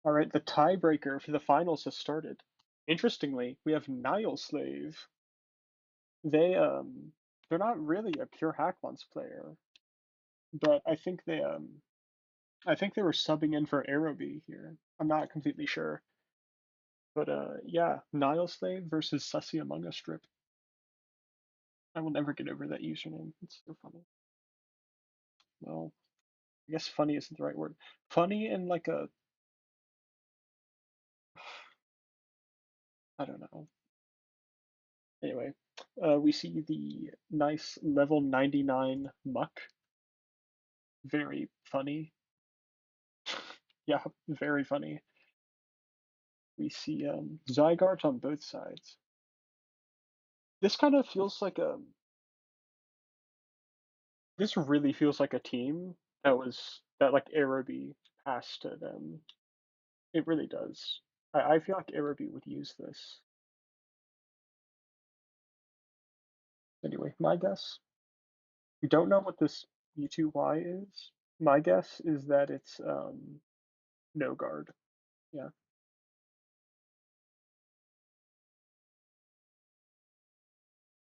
All right, the tiebreaker for the finals has started. Interestingly, we have Nihilslave. They they're not really a pure hack once player, but I think they were subbing in for Aerobe here. I'm not completely sure. But yeah, Nihilslave versus sussyamongusdrip. I will never get over that username. It's so funny. Well, I guess funny isn't the right word. Funny in like a I don't know. Anyway, we see the nice level 99 muck. Very funny. Yeah, very funny. We see Zygarde on both sides. This kind of feels like a. This really feels like a team that like Araby passed to them. It really does. I feel like Araby would use this. Anyway, my guess. We don't know what this U2Y is. My guess is that it's no guard. Yeah.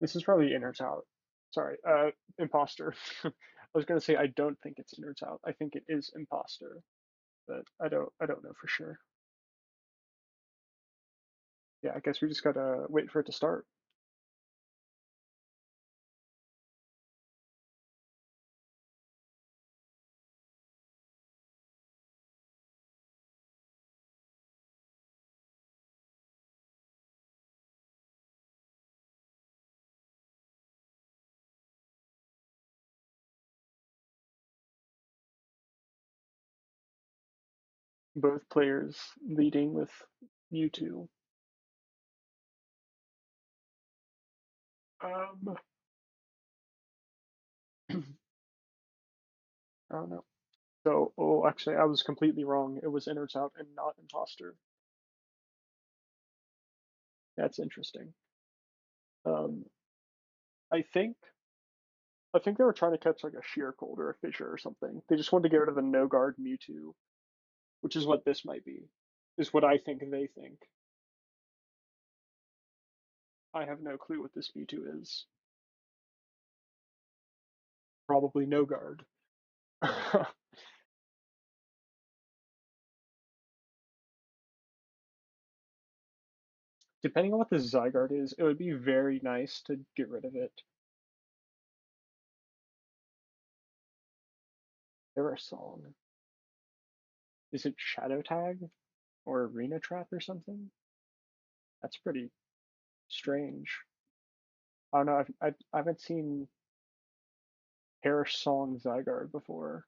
This is probably innards out. Sorry, imposter. I was gonna say I don't think it's innards out. I think it is imposter, but I don't know for sure. Yeah, I guess we just gotta wait for it to start. Both players leading with U2. Um, I don't know. So, oh, actually, I was completely wrong. It was innards out and not imposter. That's interesting. Um, I think I think they were trying to catch like a sheer cold or a fissure or something. They just wanted to get rid of the no guard Mewtwo, which is what this might be. Is what I think they think. I have no clue what this Mewtwo is. Probably no guard. Depending on what the Zygarde is, it would be very nice to get rid of it. There are song. Is it Shadow Tag or Arena Trap or something? That's pretty strange. I don't know. I haven't seen Perish Song Zygarde before.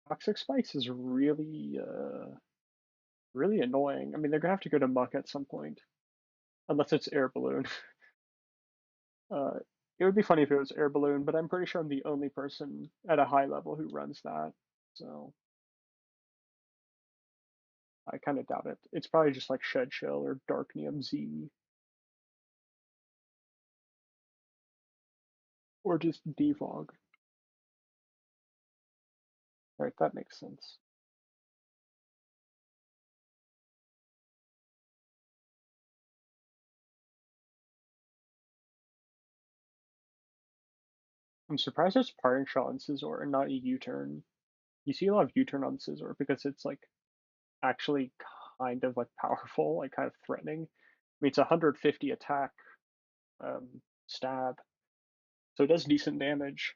Toxic Spikes is really annoying. I mean, they're gonna have to go to Muck at some point, unless it's Air Balloon. Uh, it would be funny if it was Air Balloon, but I'm pretty sure I'm the only person at a high level who runs that. So I kind of doubt it. It's probably just like Shed Shell or Darknium Z or just Devog. Right, that makes sense. I'm surprised there's parting shot on Scizor and not a U-turn. You see a lot of U-turn on Scizor because it's like actually kind of like powerful, like kind of threatening. I mean, it's 150 attack, stab, so it does decent damage.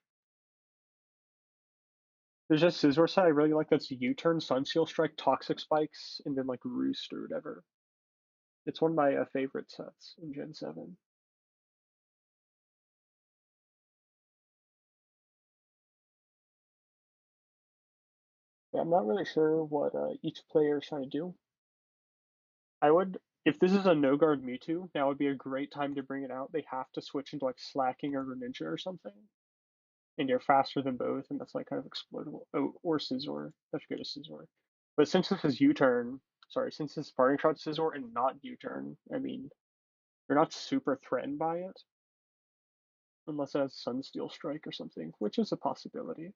There's just Scizor set I really like that's U-turn, Sunseal Strike, Toxic Spikes, and then like Roost or whatever. It's one of my favorite sets in Gen 7. Yeah, I'm not really sure what each player is trying to do. I would, if this is a no guard Mewtwo, now would be a great time to bring it out. They have to switch into like Slacking or Greninja or something, and you're faster than both, and that's like kind of exploitable. Oh, or Scizor. That's good as Scizor. But since this is U-turn, sorry, since it's parting shot scissor and not U-turn, I mean, you're not super threatened by it unless it has Sunsteel Strike or something, which is a possibility.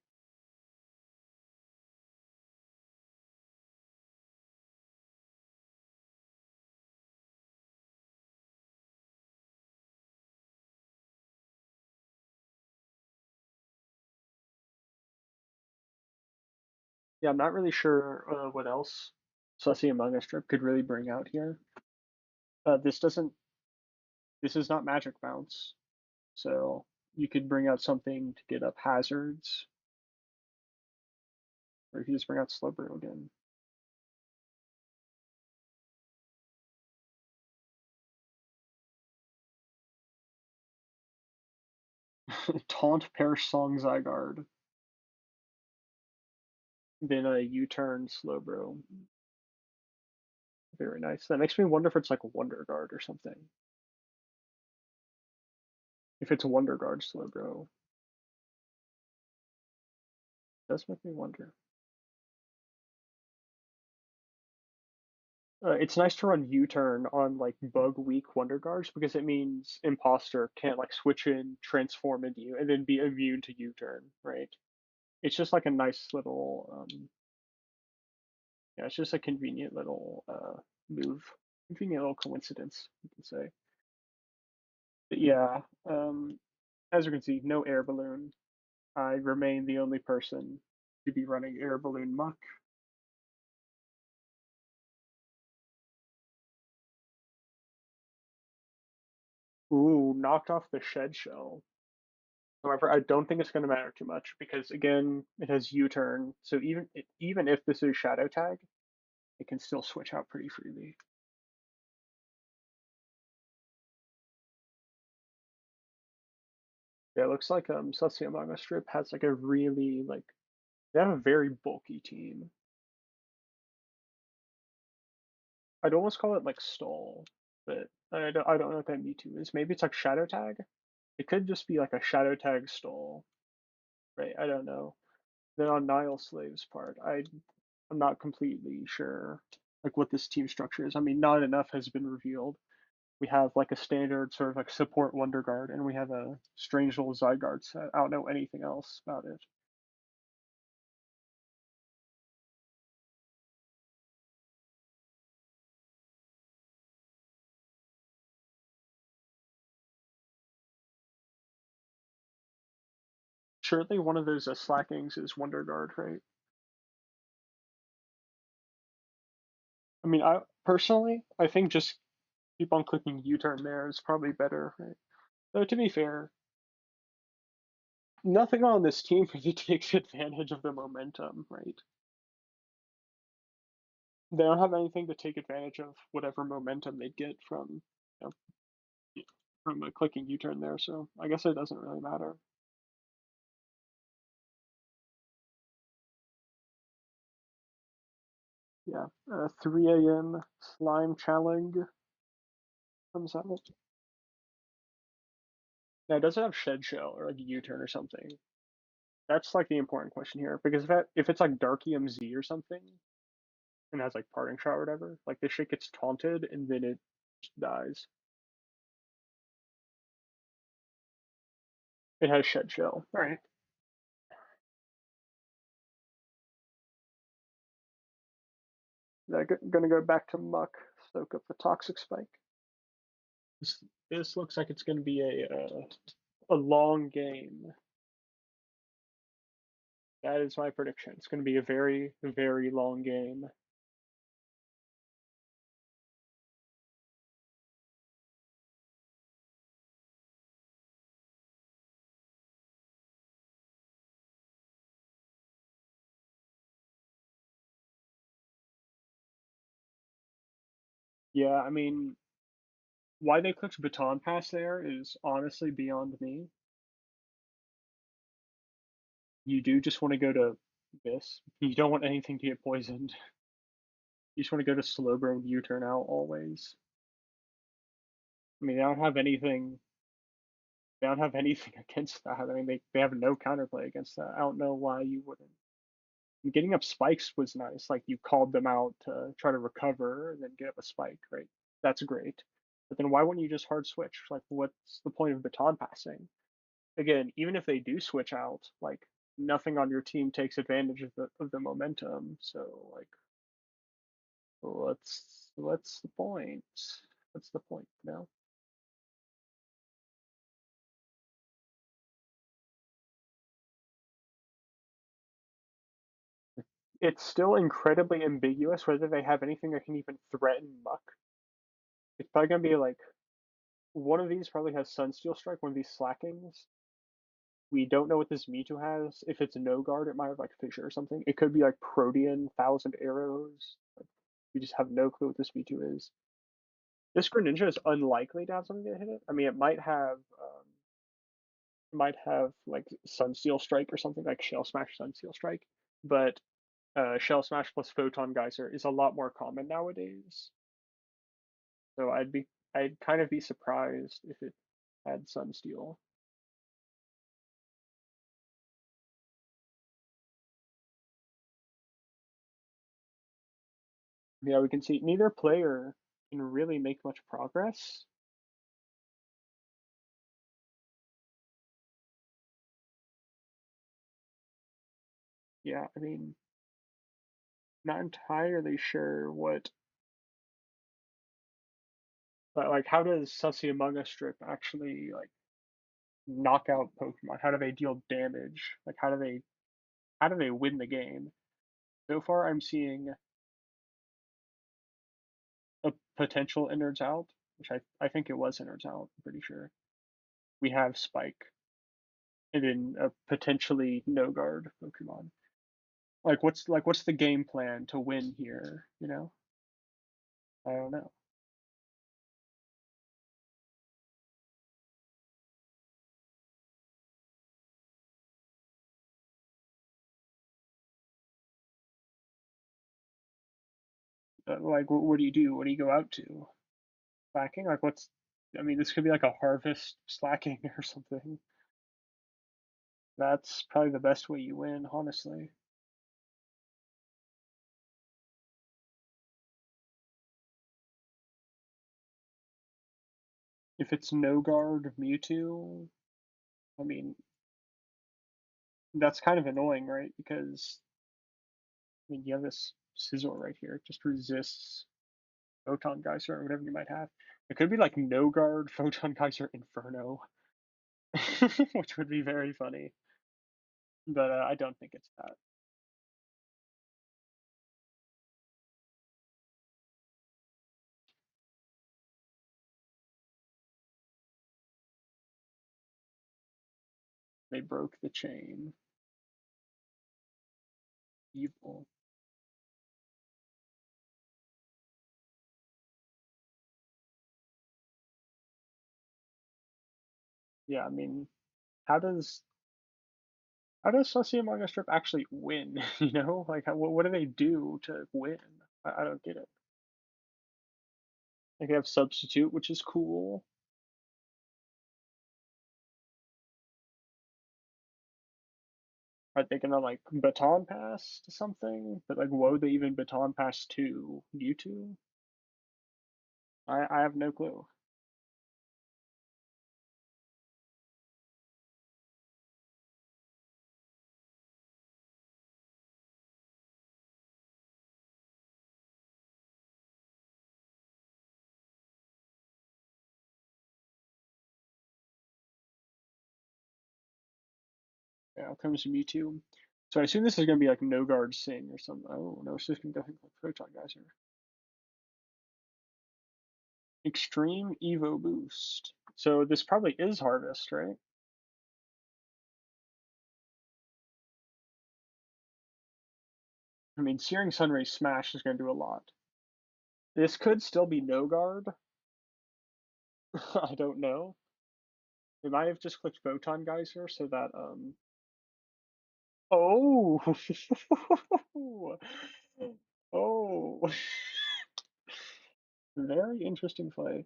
Yeah, I'm not really sure what else sussyamongusdrip could really bring out here. This doesn't. This is not magic bounce, so you could bring out something to get up hazards, or you could just bring out Slowbro again. Taunt Perish Song Zygarde, then a U-turn Slowbro. Very nice. That makes me wonder if it's like a Wonder Guard or something. If it's a Wonder Guard Slowbro, it does make me wonder. It's nice to run U-turn on like bug weak Wonder Guards because it means Imposter can't like switch in, transform into you, and then be immune to U-turn, right? It's just like a nice little, yeah, it's just a convenient little move, convenient little coincidence, you can say. But yeah, as you can see, no air balloon. I remain the only person to be running air balloon muck. Ooh, knocked off the shed shell. However, I don't think it's going to matter too much because again, it has U-turn. So even if this is Shadow Tag, it can still switch out pretty freely. Yeah, it looks like sussyamongusdrip has like a really like they have a very bulky team. I'd almost call it like stall, but I don't know what that Mewtwo is. Maybe it's like Shadow Tag. It could just be like a Shadow Tag stall, right? I don't know. Then on Nihislave's part, I'm not completely sure like what this team structure is. I mean, not enough has been revealed. We have like a standard sort of like support Wonder Guard, and we have a strange little Zygarde set. I don't know anything else about it. Surely one of those slackings is Wonder Guard, right? I mean, I personally, I think just keep on clicking U-turn there is probably better, right? Though to be fair, nothing on this team really takes advantage of the momentum, right? They don't have anything to take advantage of whatever momentum they get from, you know, from clicking U-turn there. So I guess it doesn't really matter. Yeah, 3 a.m. slime challenge comes out. Now, does it have shed shell or like a U-turn or something? That's like the important question here because if it's like Darkium Z or something and has like parting shot or whatever, like this shit gets taunted and then it dies. It has shed shell. All right. Gonna go back to muck, soak up the toxic spike. This looks like it's gonna be a long game. That is my prediction. It's gonna be a very very long game. Yeah, I mean, why they clicked baton pass there is honestly beyond me. You do just want to go to this. You don't want anything to get poisoned. You just want to go to Slowbro and U-turn out always. I mean, they don't have anything. They don't have anything against that. I mean, they have no counterplay against that. I don't know why you wouldn't. Getting up spikes was nice. Like you called them out to try to recover and then get up a spike, right? That's great. But then why wouldn't you just hard switch? Like, what's the point of baton passing? Again, even if they do switch out, like nothing on your team takes advantage of the momentum. So like, what's the point? What's the point? You know? It's still incredibly ambiguous whether they have anything that can even threaten Muck. It's probably gonna be like one of these probably has Sunsteel Strike, one of these Slackings. We don't know what this Mewtwo has. If it's no guard, it might have like Fissure or something. It could be like Protean, Thousand Arrows. Like, we just have no clue what this Mewtwo is. This Greninja is unlikely to have something that hit it. I mean, it might have like Sunsteel Strike or something like Shell Smash, Sunsteel Strike. But Shell Smash plus Photon Geyser is a lot more common nowadays. So I'd kind of be surprised if it had Sunsteel. Yeah, we can see neither player can really make much progress. Yeah, I mean, not entirely sure what, but like, how does sussyamongusdrip actually like knock out Pokemon? How do they deal damage? Like, how do they win the game? So far, I'm seeing a potential innards out, which I think it was innards out. I'm pretty sure we have Spike, and then a potentially no guard Pokemon. What's the game plan to win here? You know, I don't know. Like, what do you do? What do you go out to? Slacking? Like, what's? I mean, this could be like a harvest slacking or something. That's probably the best way you win, honestly. If it's no guard Mewtwo, I mean, that's kind of annoying, right? Because I mean, you have this Scizor right here. It just resists Photon Geyser or whatever you might have. It could be like no guard Photon Geyser Inferno, which would be very funny. But I don't think it's that. They broke the chain. Evil. Yeah, I mean, how does Sussy Among Us Strip actually win? You know, like what do they do to win? I don't get it. Like they have substitute, which is cool. Are they gonna like baton pass to something? But like, what would they even baton pass to? Mewtwo? I have no clue. Yeah, comes Mewtwo. So I assume this is gonna be like no guard sing or something. Oh no, it's just gonna go like Proton Geyser. Extreme Evo boost. So this probably is Harvest, right? I mean, Searing Sunray Smash is gonna do a lot. This could still be no guard. I don't know. They might have just clicked Photon Geyser so that oh oh very interesting play.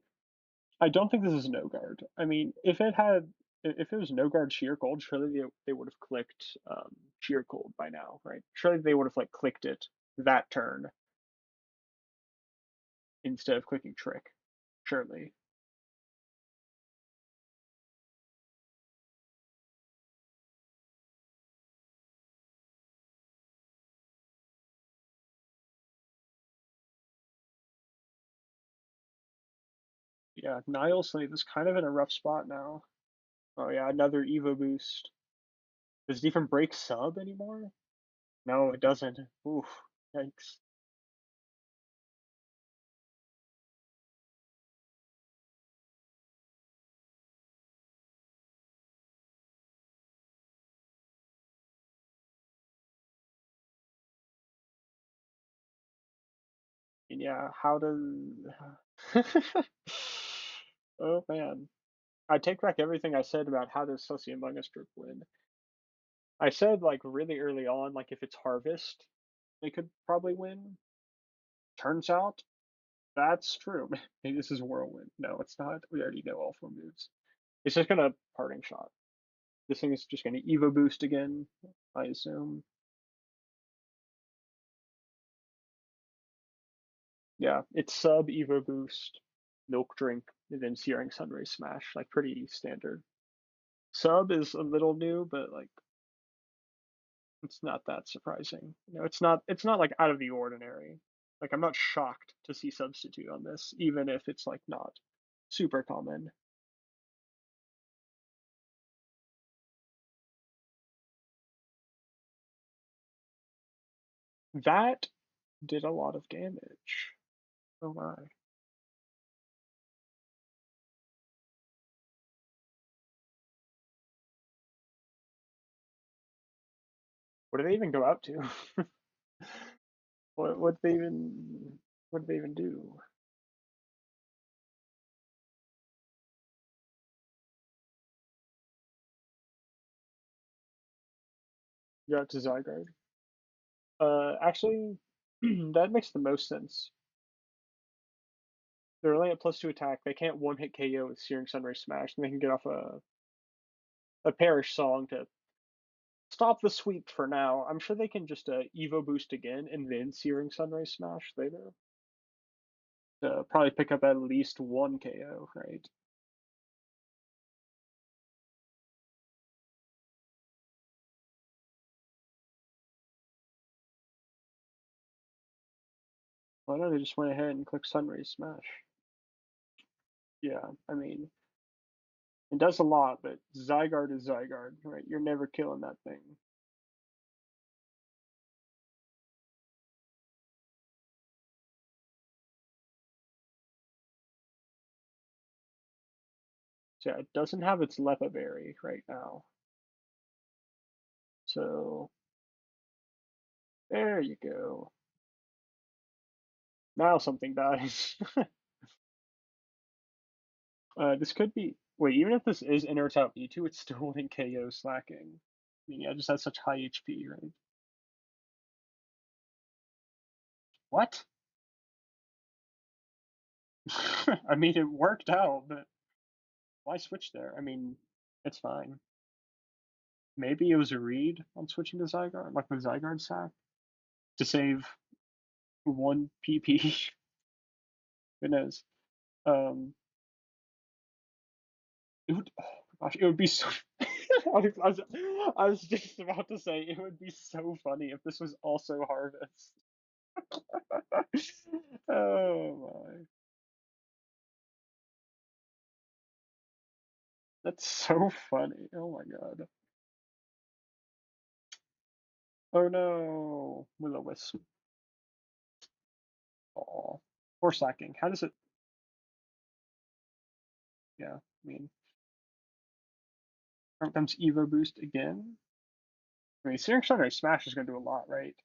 I don't think this is no guard. I mean, if it had if it was no guard sheer cold, surely they would have clicked sheer cold by now, right? Surely they would have like clicked it that turn instead of clicking trick. Surely. Yeah, Nihilslave is kind of in a rough spot now. Oh yeah, another Evo boost. Does it even break sub anymore? No, it doesn't. Oof, yikes. And yeah, how does Oh man. I take back everything I said about how does sussyamongusdrip win. I said like really early on, like if it's Harvest, they could probably win. Turns out that's true. Maybe this is Whirlwind. No, it's not. We already know all four moves. It's just gonna parting shot. This thing is just gonna Evo boost again, I assume. Yeah, it's sub Evo boost, milk drink, and then Searing Sunray Smash. Like pretty standard. Sub is a little new, but like it's not that surprising. It's not like out of the ordinary. Like I'm not shocked to see substitute on this, even if it's like not super common. That did a lot of damage. Oh my. What do they even go out to? what they even what do they even do? Go out to Zygarde. Actually, that makes the most sense. They're only at +2 attack. They can't one hit KO with Searing Sunray Smash, and they can get off a Perish Song to stop the sweep for now. I'm sure they can just Evo boost again and then Searing Sunray Smash later. Probably pick up at least one KO, right? Why not? They just went ahead and click Sunray Smash. Yeah, I mean, it does a lot, but Zygarde is Zygarde, right? You're never killing that thing. So yeah, it doesn't have its Lepa Berry right now. So there you go. Now something dies. This could be. Wait, even if this is in or out E2, it's still wouldn't KO slacking. I mean, yeah, it just has such high HP, right? What? I mean, it worked out, but why switch there? I mean, it's fine. Maybe it was a read on switching to Zygarde, like with Zygarde sack, to save one PP. Who knows? Um, it would, oh my gosh, it would be so. I was just about to say it would be so funny if this was also Harvest. Oh my, that's so funny. Oh my god. Oh no, Will-O-Wisp. Oh, or slacking. How does it? Yeah, I mean, comes Evo boost again. I mean, Searing Sunray Smash is gonna do a lot, right?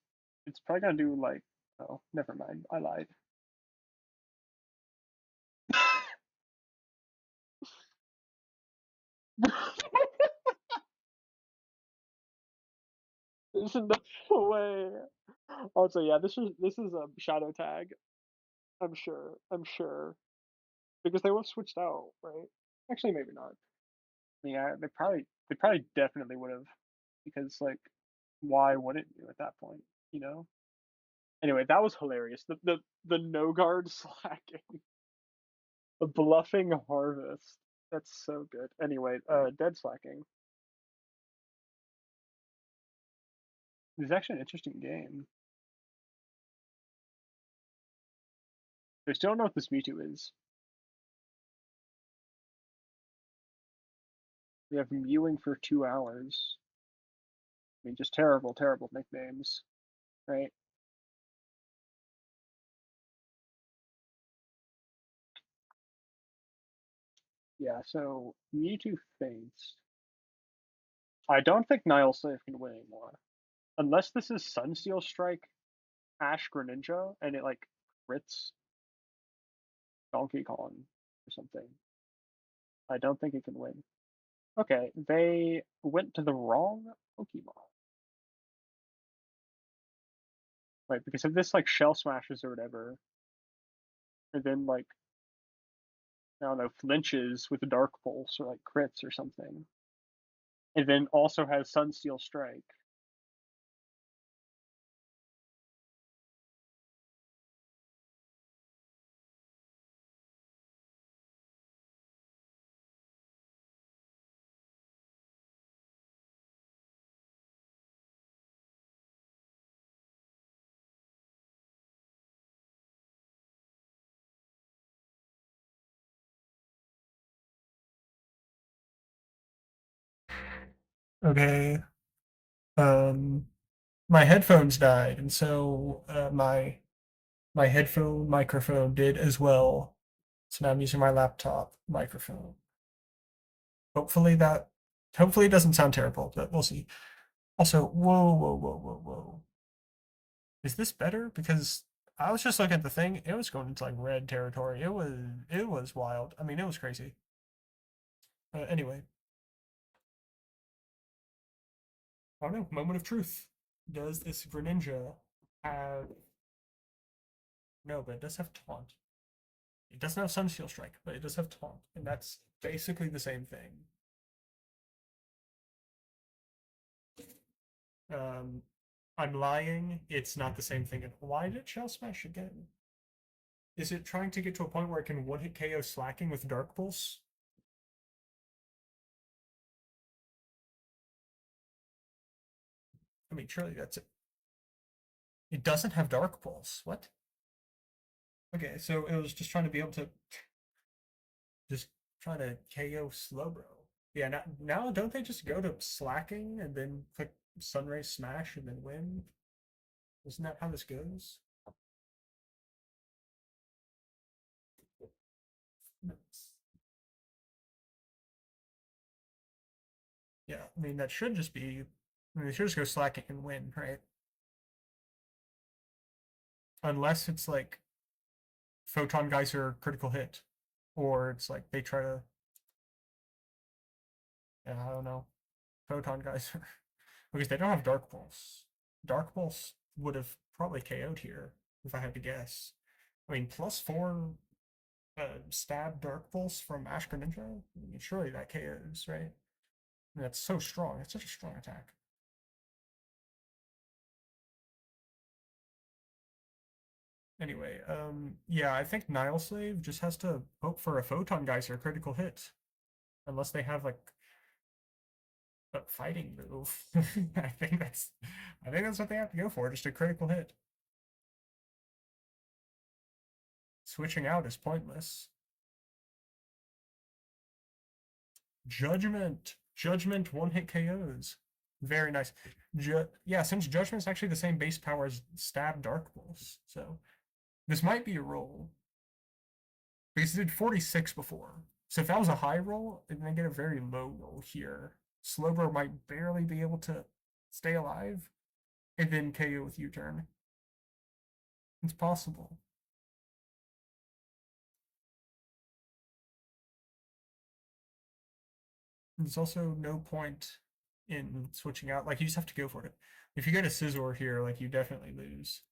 It's probably gonna do like. Oh, never mind. I lied. There's no way. Also, yeah, this is a shadow tag. I'm sure. I'm sure because they were switched out, right? Actually, maybe not. Yeah, they probably definitely would have because like why wouldn't you at that point, you know? Anyway, that was hilarious. The no guard slacking, the bluffing harvest. That's so good. Anyway, dead slacking. This is actually an interesting game. I still don't know what this Mewtwo is. We have mewing for 2 hours. I mean, just terrible, terrible nicknames, right? Yeah, so Mewtwo faints. I don't think Nihilslave can win anymore. Unless this is Sunsteel Strike, Ash Greninja, and it like crits Donkey Kong or something. I don't think it can win. Okay, they went to the wrong Pokemon. Right, because if this like Shell Smashes or whatever, and then like, I don't know, flinches with a Dark Pulse or like crits or something, and then also has Sunsteel Strike. Okay. Um, my headphones died, and so my headphone microphone did as well. So now I'm using my laptop microphone. Hopefully that hopefully it doesn't sound terrible, but we'll see. Also, whoa, whoa, whoa, whoa, whoa. Is this better? Because I was just looking at the thing, it was going into like red territory. It was wild. I mean, it was crazy. Anyway, I don't know. Moment of truth. Does this Greninja have no, but it does have taunt. It doesn't have Sunsteel Strike, but it does have Taunt, and that's basically the same thing. Um, I'm lying. It's not the same thing. Why did it Shell Smash again? Is it trying to get to a point where it can one-hit KO Slacking with Dark Pulse? I mean, surely that's it. It doesn't have Dark Pulse. What? Okay, so it was just trying to be able to just try to KO Slowbro. Yeah, now don't they just go to Slacking and then click Sunray Smash and then win? Isn't that how this goes? Yeah, I mean that should just be. I mean, they should just go slacking and win, right? Unless it's like Photon Geyser critical hit, or it's like they try to. Yeah, I don't know. Photon Geyser because they don't have Dark Pulse. Dark Pulse would have probably KO'd here if I had to guess. I mean, +4 stab Dark Pulse from Ash Greninja. I mean, surely that KOs, right? I mean, that's so strong. It's such a strong attack. Anyway, yeah, I think Nihilslave just has to hope for a Photon Geyser critical hit. Unless they have like a fighting move. I think that's what they have to go for, just a critical hit. Switching out is pointless. Judgment one hit KOs. Very nice. Yeah, since Judgment's actually the same base power as Stab Dark Pulse, so this might be a roll. Because it did 46 before. So if that was a high roll, and they get a very low roll here, Slowbro might barely be able to stay alive and then KO with U-turn. It's possible. There's also no point in switching out. Like you just have to go for it. If you get a Scizor here, like you definitely lose.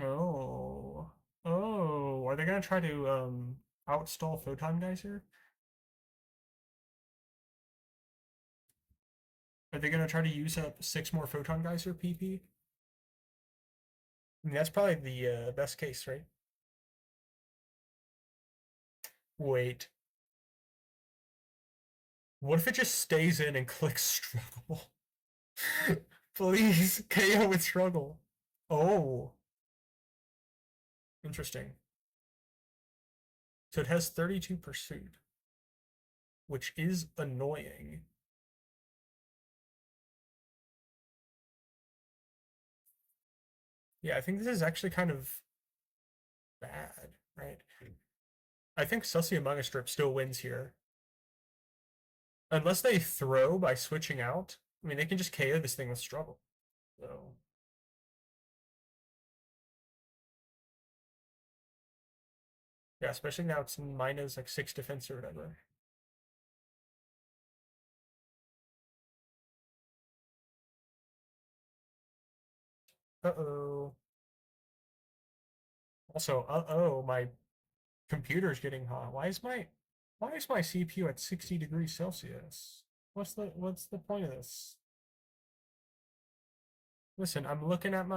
Oh. Oh. Are they gonna try to outstall Photon Geyser? Are they gonna try to use up 6 more photon geyser PP? I mean, that's probably the best case, right? Wait, what if it just stays in and clicks struggle? Please, KO with struggle. Oh, interesting. So it has 32 pursuit, which is annoying. Yeah, I think this is actually kind of bad, right? I think sussyamongusdrip still wins here. Unless they throw by switching out. I mean, they can just KO this thing with struggle. So, yeah, especially now it's minus like 6 defense or whatever. Uh-oh. Also, uh-oh, my computer's getting hot. Why is my CPU at 60 degrees Celsius? What's the point of this? Listen, I'm looking at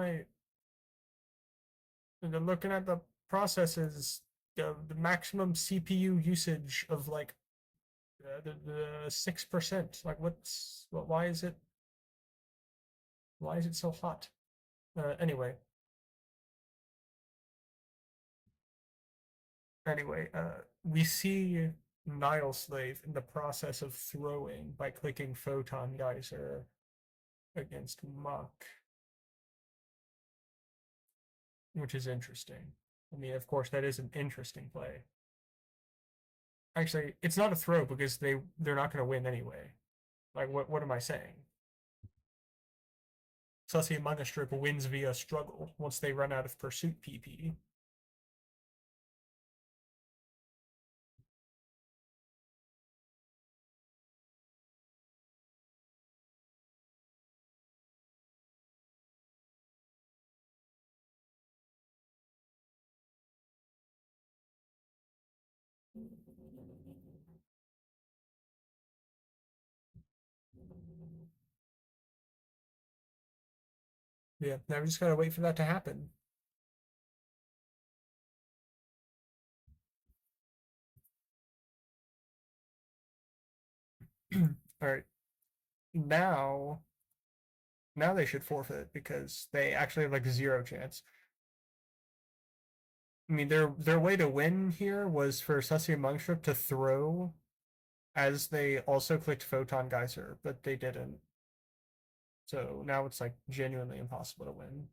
the processes, the maximum CPU usage of like the 6%. Like why is it so hot? Anyway, we see Nihilslave in the process of throwing by clicking Photon Geyser against Muck, which is interesting. I mean, of course, that is an interesting play. Actually, it's not a throw because they're not going to win anyway. Like, what am I saying? sussyamongusdrip wins via struggle once they run out of pursuit PP. Yeah, now we just gotta wait for that to happen. All right, now now they should forfeit because they actually have like 0 chance. I mean, their way to win here was for sussyamongusdrip to throw as they also clicked Photon Geyser, but they didn't. So now it's like genuinely impossible to win.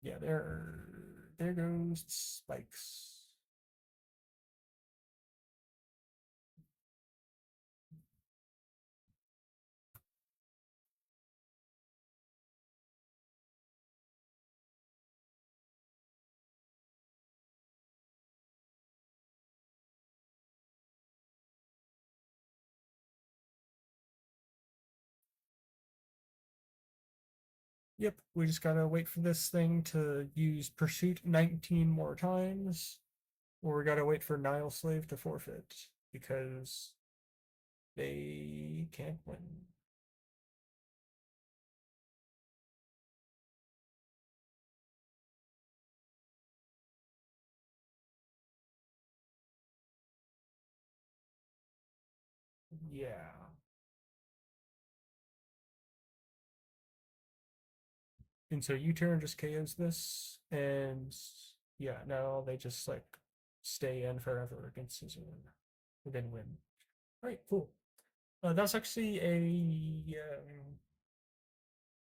Yeah, there goes spikes. Yep, we just gotta wait for this thing to use Pursuit 19 more times, or we gotta wait for Nihilslave to forfeit because they can't win. Yeah. And so U-turn just KOs this, and yeah, now they just like stay in forever against Scissor and then win. All right, cool. That's actually it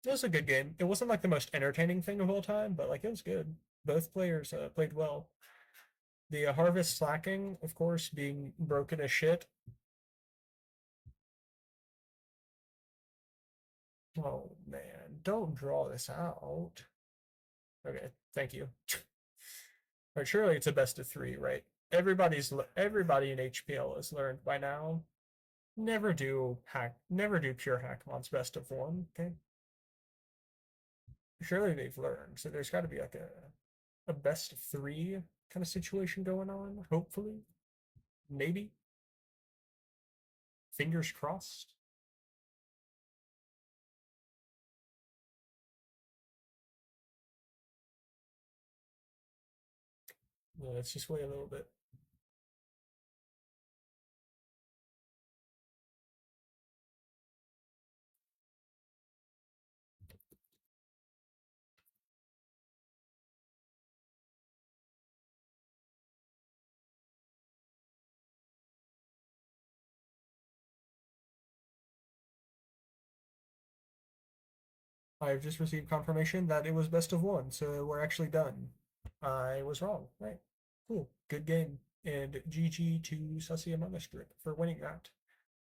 was a good game. It wasn't like the most entertaining thing of all time, but like it was good. Both players played well. The harvest slacking, of course, being broken as shit. Oh man, don't draw this out. Okay, thank you. But surely it's a best of 3, right? Everybody in HPL has learned by now. Never do pure hackmon's best of 1. Okay, surely they've learned. So there's got to be like a best of 3 kind of situation going on. Hopefully, maybe. Fingers crossed. Let's just wait a little bit. I've just received confirmation that it was best of one, so we're actually done. I was wrong. Right. Cool. Good game. And GG to sussyamongusdrip for winning that.